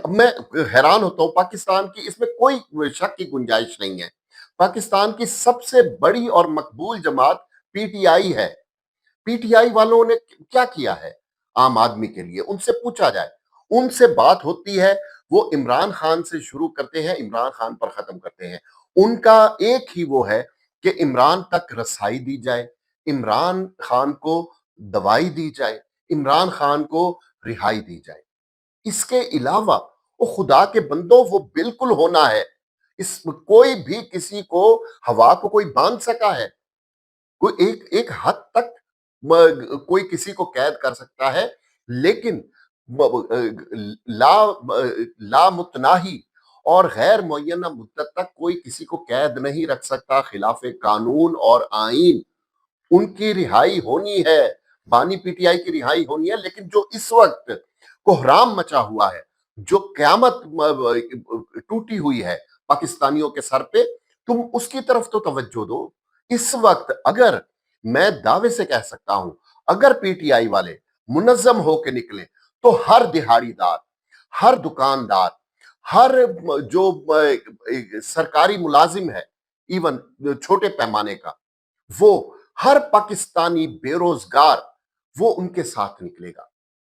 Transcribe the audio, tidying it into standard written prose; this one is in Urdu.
اب میں حیران ہوتا ہوں، پاکستان کی اس میں کوئی شک کی گنجائش نہیں ہے، پاکستان کی سب سے بڑی اور مقبول جماعت پی ٹی آئی ہے۔ پی ٹی آئی والوں نے کیا کیا ہے عام آدمی کے لیے؟ ان سے پوچھا جائے، ان سے بات ہوتی ہے، وہ عمران خان سے شروع کرتے ہیں، عمران خان پر ختم کرتے ہیں۔ ان کا ایک ہی وہ ہے کہ عمران تک رسائی دی جائے، عمران خان کو دوائی دی جائے، عمران خان کو رہائی دی جائے۔ اس کے علاوہ وہ خدا کے بندوں وہ بالکل ہونا ہے، اس کوئی بھی کسی کو ہوا کو کوئی باندھ سکا ہے؟ کوئی ایک حد تک کوئی کسی کو قید کر سکتا ہے، لیکن لا لا متناہی اور غیر معینہ مدت تک کوئی کسی کو قید نہیں رکھ سکتا، خلاف قانون اور آئین۔ ان کی رہائی ہونی ہے، بانی پی ٹی آئی کی رہائی ہونی ہے، لیکن جو اس وقت کوحرام مچا ہوا ہے، جو قیامت ٹوٹی ہوئی ہے پاکستانیوں کے سر پہ، تم اس کی طرف تو توجہ دو۔ اس وقت اگر میں دعوے سے کہہ سکتا ہوں، اگر پی ٹی آئی والے منظم ہو کے نکلیں تو ہر دہاڑی دار، ہر دکاندار، ہر جو سرکاری ملازم ہے، ایون چھوٹے پیمانے کا، وہ ہر پاکستانی بے روزگار وہ ان کے ساتھ نکلے گا۔